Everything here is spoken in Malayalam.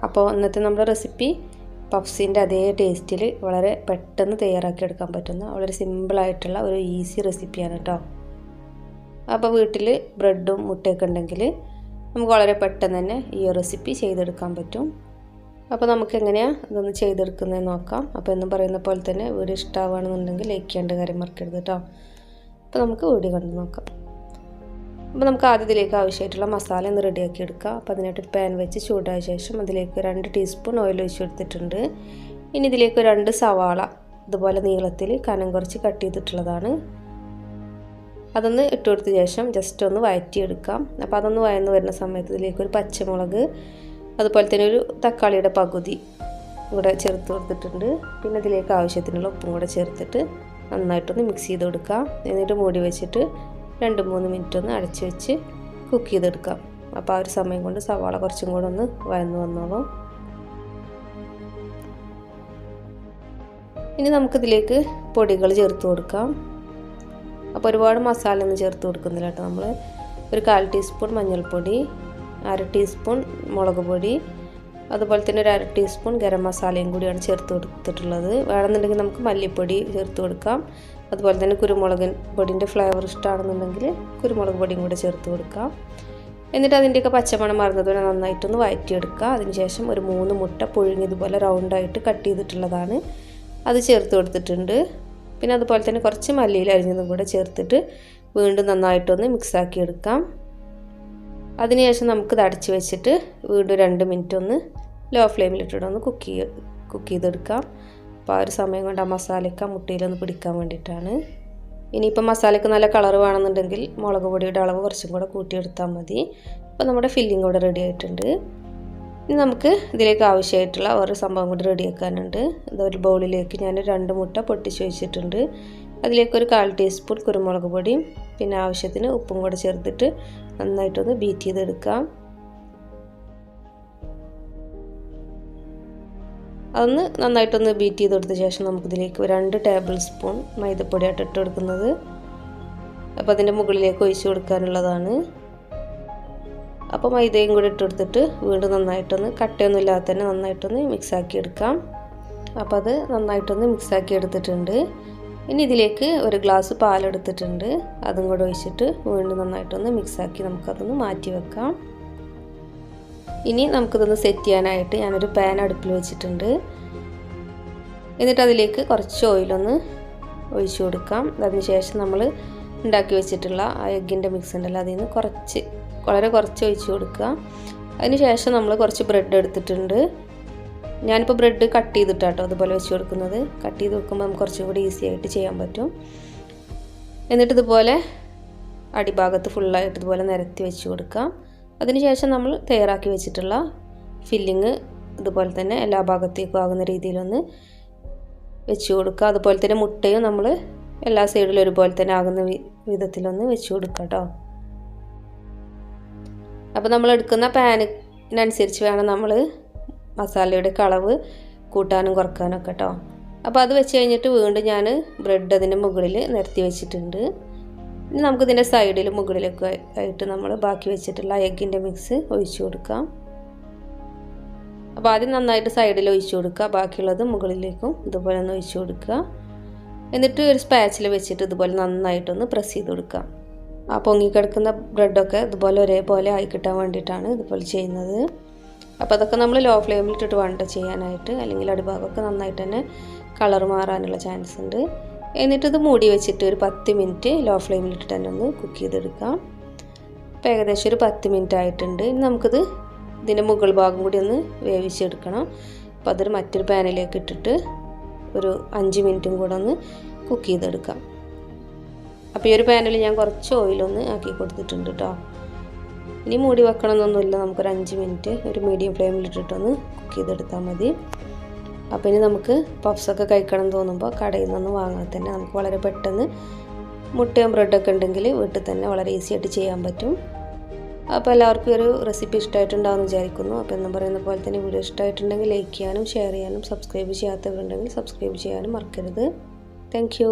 അപ്പോൾ ഇന്നത്തെ നമ്മുടെ റെസിപ്പി പഫ്സിൻ്റെ അതേ ടേസ്റ്റിൽ വളരെ പെട്ടെന്ന് തയ്യാറാക്കിയെടുക്കാൻ പറ്റുന്ന വളരെ സിമ്പിളായിട്ടുള്ള ഒരു ഈസി റെസിപ്പിയാണ് കേട്ടോ. അപ്പോൾ വീട്ടിൽ ബ്രെഡും മുട്ടയൊക്കെ ഉണ്ടെങ്കിൽ നമുക്ക് വളരെ പെട്ടെന്ന് തന്നെ ഈ റെസിപ്പി ചെയ്തെടുക്കാൻ പറ്റും. അപ്പോൾ നമുക്ക് എങ്ങനെയാണ് ഇതൊന്ന് ചെയ്തെടുക്കുന്നതെന്ന് നോക്കാം. അപ്പോൾ എന്നും പറയുന്ന പോലെ തന്നെ വീഡിയോ ഇഷ്ടമാവുകയാണെന്നുണ്ടെങ്കിൽ ലൈക്ക് ചെയ്യേണ്ട കാര്യം മറക്കരുത് കേട്ടോ. അപ്പോൾ നമുക്ക് വീഡിയോ കണ്ടു നോക്കാം. അപ്പോൾ നമുക്ക് ആദ്യം ഇതിലേക്ക് ആവശ്യമായിട്ടുള്ള മസാല ഒന്ന് റെഡിയാക്കി എടുക്കാം. അപ്പോൾ അതിനായിട്ടൊരു പാൻ വെച്ച് ചൂടായ ശേഷം അതിലേക്ക് 2 ടീസ്പൂൺ ഓയിൽ ഒഴിച്ച് കൊടുത്തിട്ടുണ്ട്. ഇനി ഇതിലേക്ക് 2 സവാള ഇതുപോലെ നീളത്തിൽ കനം കുറച്ച് കട്ട് ചെയ്തിട്ടുള്ളതാണ്. അതൊന്ന് ഇട്ട് കൊടുത്ത ശേഷം ജസ്റ്റ് ഒന്ന് വഴറ്റിയെടുക്കാം. അപ്പോൾ അതൊന്ന് വഴന്ന് വരുന്ന സമയത്ത് ഇതിലേക്ക് ഒരു പച്ചമുളക്, അതുപോലെ തന്നെ ഒരു തക്കാളിയുടെ പകുതി ഇവിടെ ചേർത്ത് കൊടുത്തിട്ടുണ്ട്. പിന്നെ ഇതിലേക്ക് ആവശ്യത്തിനുള്ള ഉപ്പും കൂടെ ചേർത്തിട്ട് നന്നായിട്ടൊന്ന് മിക്സ് ചെയ്ത് കൊടുക്കാം. എന്നിട്ട് മൂടി വെച്ചിട്ട് 2-3 മിനിറ്റ് ഒന്ന് അടച്ച് വെച്ച് കുക്ക് ചെയ്തെടുക്കാം. അപ്പോൾ ആ ഒരു സമയം കൊണ്ട് സവാള കുറച്ചും കൂടെ ഒന്ന് വഴന്ന് വന്നോളും. ഇനി നമുക്കിതിലേക്ക് പൊടികൾ ചേർത്ത് കൊടുക്കാം. അപ്പോൾ ഒരുപാട് മസാല ഒന്നും ചേർത്ത് കൊടുക്കുന്നില്ല കേട്ടോ. നമ്മൾ ഒരു 1/4 ടീസ്പൂൺ മഞ്ഞൾപ്പൊടി, 1/2 ടീസ്പൂൺ മുളക് പൊടി, അതുപോലെ തന്നെ ഒരു 1/2 ടീസ്പൂൺ ഗരം മസാലയും കൂടിയാണ് ചേർത്ത് കൊടുത്തിട്ടുള്ളത്. വേണമെന്നുണ്ടെങ്കിൽ നമുക്ക് മല്ലിപ്പൊടി ചേർത്ത് കൊടുക്കാം. അതുപോലെ തന്നെ കുരുമുളക് പൊടിൻ്റെ ഫ്ലേവർ ഇഷ്ടമാണെന്നുണ്ടെങ്കിൽ കുരുമുളക് പൊടിയും കൂടെ ചേർത്ത് കൊടുക്കാം. എന്നിട്ട് അതിൻ്റെയൊക്കെ പച്ചമണം മറന്നതുപോലെ നന്നായിട്ടൊന്ന് വഴറ്റിയെടുക്കുക. അതിനുശേഷം ഒരു 3 മുട്ട പുഴുങ്ങിയതുപോലെ റൗണ്ടായിട്ട് കട്ട് ചെയ്തിട്ടുള്ളതാണ്, അത് ചേർത്ത് കൊടുത്തിട്ടുണ്ട്. പിന്നെ അതുപോലെ തന്നെ കുറച്ച് മല്ലിയില അരിഞ്ഞതും കൂടെ ചേർത്തിട്ട് വീണ്ടും നന്നായിട്ടൊന്ന് മിക്സാക്കി എടുക്കാം. അതിനുശേഷം നമുക്കിത് അടച്ച് വെച്ചിട്ട് വീണ്ടും 2 മിനിറ്റ് ഒന്ന് ലോ ഫ്ലെയിമിലിട്ടിട്ടൊന്ന് കുക്ക് ചെയ്തെടുക്കാം. അപ്പോൾ ആ ഒരു സമയം കൊണ്ട് ആ മസാലയ്ക്ക് മുട്ടയിലൊന്ന് പിടിക്കാൻ വേണ്ടിയിട്ടാണ്. ഇനിയിപ്പോൾ മസാലയ്ക്ക് നല്ല കളർ വേണമെന്നുണ്ടെങ്കിൽ മുളക് പൊടിയുടെ അളവ് കുറച്ചും കൂടെ കൂട്ടിയെടുത്താൽ മതി. അപ്പോൾ നമ്മുടെ ഫില്ലിംഗ് ഇവിടെ റെഡി ആയിട്ടുണ്ട്. ഇനി നമുക്ക് ഇതിലേക്ക് ആവശ്യമായിട്ടുള്ള ഒരു സംഭവം കൂടി റെഡിയാക്കാനുണ്ട്. ഇതൊരു ബൗളിലേക്ക് ഞാൻ 2 മുട്ട പൊട്ടിച്ച് വെച്ചിട്ടുണ്ട്. അതിലേക്കൊരു 1/4 ടീസ്പൂൺ കുരുമുളക് പൊടിയും പിന്നെ ആവശ്യത്തിന് ഉപ്പും കൂടെ ചേർത്തിട്ട് നന്നായിട്ടൊന്ന് ബീറ്റ് ചെയ്തെടുക്കാം. അതൊന്ന് നന്നായിട്ടൊന്ന് ബീറ്റ് ചെയ്ത് കൊടുത്ത ശേഷം നമുക്കിതിലേക്ക് 2 ടേബിൾ സ്പൂൺ മൈദപ്പൊടിയായിട്ട് ഇട്ട് കൊടുക്കുന്നത്. അപ്പോൾ അതിൻ്റെ മുകളിലേക്ക് ഒഴിച്ച് കൊടുക്കാനുള്ളതാണ്. അപ്പോൾ മൈദയും കൂടി ഇട്ട് കൊടുത്തിട്ട് വീണ്ടും നന്നായിട്ടൊന്ന് കട്ടയൊന്നും ഇല്ലാതെ തന്നെ നന്നായിട്ടൊന്ന് മിക്സാക്കി എടുക്കാം. അപ്പോൾ അത് നന്നായിട്ടൊന്ന് മിക്സാക്കി എടുത്തിട്ടുണ്ട്. ഇനി ഇതിലേക്ക് 1 ഗ്ലാസ് പാലെടുത്തിട്ടുണ്ട്, അതും കൂടെ ഒഴിച്ചിട്ട് വീണ്ടും നന്നായിട്ടൊന്ന് മിക്സാക്കി നമുക്കതൊന്ന് മാറ്റി വെക്കാം. ഇനി നമുക്കിതൊന്ന് സെറ്റ് ചെയ്യാനായിട്ട് ഞാനൊരു പാൻ അടുപ്പിൽ വെച്ചിട്ടുണ്ട്. എന്നിട്ട് അതിലേക്ക് കുറച്ച് ഓയിലൊന്ന് ഒഴിച്ചു കൊടുക്കാം. അതിനുശേഷം നമ്മൾ ഉണ്ടാക്കി വെച്ചിട്ടുള്ള ആ എഗ്ഗിൻ്റെ മിക്സ് ഉണ്ടല്ലോ, അതിൽ നിന്ന് വളരെ കുറച്ച് ഒഴിച്ചു കൊടുക്കുക. അതിനുശേഷം നമ്മൾ കുറച്ച് ബ്രെഡ് എടുത്തിട്ടുണ്ട്. ഞാനിപ്പോൾ ബ്രെഡ് കട്ട് ചെയ്തിട്ടാട്ടോ അതുപോലെ വെച്ച് കൊടുക്കുന്നത്. കട്ട് ചെയ്ത് വെക്കുമ്പോൾ നമുക്ക് കുറച്ചും കൂടി ഈസി ആയിട്ട് ചെയ്യാൻ പറ്റും. എന്നിട്ട് ഇതുപോലെ അടിഭാഗത്ത് ഫുള്ളായിട്ട് ഇതുപോലെ നിരത്തി വെച്ച് കൊടുക്കാം. അതിനുശേഷം നമ്മൾ തയ്യാറാക്കി വെച്ചിട്ടുള്ള ഫില്ലിങ് ഇതുപോലെ തന്നെ എല്ലാ ഭാഗത്തേക്കും ആകുന്ന രീതിയിലൊന്ന് വെച്ച് കൊടുക്കുക. അതുപോലെ തന്നെ മുട്ടയും നമ്മൾ എല്ലാ സൈഡിലും ഒരുപോലെ തന്നെ ആകുന്ന വിധത്തിലൊന്ന് വെച്ച് കൊടുക്കുക കേട്ടോ. അപ്പോൾ നമ്മൾ എടുക്കുന്ന പാനിനനുസരിച്ച് വേണം നമ്മൾ മസാലയുടെ അളവ് കൂട്ടാനും കുറക്കാനും ഒക്കെ കേട്ടോ. അപ്പോൾ അത് വെച്ച് കഴിഞ്ഞിട്ട് വീണ്ടും ഞാൻ ബ്രെഡ് അതിൻ്റെ മുകളിൽ നിരത്തി വെച്ചിട്ടുണ്ട്. ഇനി നമുക്കിതിൻ്റെ സൈഡിൽ മുകളിലൊക്കെ ആയിട്ട് നമ്മൾ ബാക്കി വെച്ചിട്ടുള്ള എഗ്ഗിൻ്റെ മിക്സ് ഒഴിച്ചു കൊടുക്കാം. അപ്പോൾ ആദ്യം നന്നായിട്ട് സൈഡിൽ ഒഴിച്ചു കൊടുക്കുക, ബാക്കിയുള്ളത് മുകളിലേക്കും ഇതുപോലെ ഒന്ന് ഒഴിച്ചു കൊടുക്കുക. എന്നിട്ട് ഒരു സ്പാച്ചിൽ വെച്ചിട്ട് ഇതുപോലെ നന്നായിട്ടൊന്ന് പ്രസ് ചെയ്ത് കൊടുക്കുക. ആ പൊങ്ങിക്കിടക്കുന്ന ബ്രെഡൊക്കെ ഇതുപോലെ ഒരേപോലെ ആയി കിട്ടാൻ വേണ്ടിയിട്ടാണ് ഇതുപോലെ ചെയ്യുന്നത്. അപ്പോൾ അതൊക്കെ നമ്മൾ ലോ ഫ്ലെയിമിലിട്ടിട്ട് വേണ്ട ചെയ്യാനായിട്ട്, അല്ലെങ്കിൽ അടിഭാഗമൊക്കെ നന്നായിട്ട് തന്നെ കളർ മാറാനുള്ള ചാൻസ് ഉണ്ട്. എന്നിട്ട് ഇത് മൂടി വെച്ചിട്ട് ഒരു 10 മിനിറ്റ് ലോ ഫ്ലെയിമിലിട്ട് തന്നെ ഒന്ന് കുക്ക് ചെയ്തെടുക്കാം. അപ്പോൾ ഏകദേശം ഒരു 10 മിനിറ്റ് ആയിട്ടുണ്ട്. ഇനി നമുക്കിത് ഇതിൻ്റെ മുകൾ ഭാഗം കൂടി ഒന്ന് വേവിച്ചെടുക്കണം. അപ്പോൾ അതൊരു മറ്റൊരു പാനിലേക്ക് ഇട്ടിട്ട് ഒരു 5 മിനിറ്റും കൂടെ ഒന്ന് കുക്ക് ചെയ്തെടുക്കാം. അപ്പോൾ ഈ ഒരു പാനിൽ ഞാൻ കുറച്ച് ഓയിലൊന്ന് ആക്കി കൊടുത്തിട്ടുണ്ട് കേട്ടോ. ഇനി മൂടി വെക്കണമെന്നൊന്നുമില്ല, നമുക്കൊരു 5 മിനിറ്റ് ഒരു മീഡിയം ഫ്ലെയിമിലിട്ടിട്ടൊന്ന് കുക്ക് ചെയ്തെടുത്താൽ മതി. അപ്പോൾ ഇനി നമുക്ക് പഫ്സൊക്കെ കഴിക്കണം തോന്നുമ്പോൾ കടയിൽ നിന്നൊന്നും വാങ്ങാതെ തന്നെ നമുക്ക് വളരെ പെട്ടെന്ന് മുട്ടയും ബ്രെഡൊക്കെ ഉണ്ടെങ്കിൽ വീട്ടിൽ തന്നെ വളരെ ഈസി ആയിട്ട് ചെയ്യാൻ പറ്റും. അപ്പോൾ എല്ലാവർക്കും ഒരു റെസിപ്പി ഇഷ്ടമായിട്ടുണ്ടാകുമെന്ന് വിചാരിക്കുന്നു. അപ്പോൾ എന്ന് പറയുന്ന പോലെ തന്നെ വീഡിയോ ഇഷ്ടമായിട്ടുണ്ടെങ്കിൽ ലൈക്ക് ചെയ്യാനും ഷെയർ ചെയ്യാനും സബ്സ്ക്രൈബ് ചെയ്യാത്തവരുണ്ടെങ്കിൽ സബ്സ്ക്രൈബ് ചെയ്യാനും മറക്കരുത്. Thank you.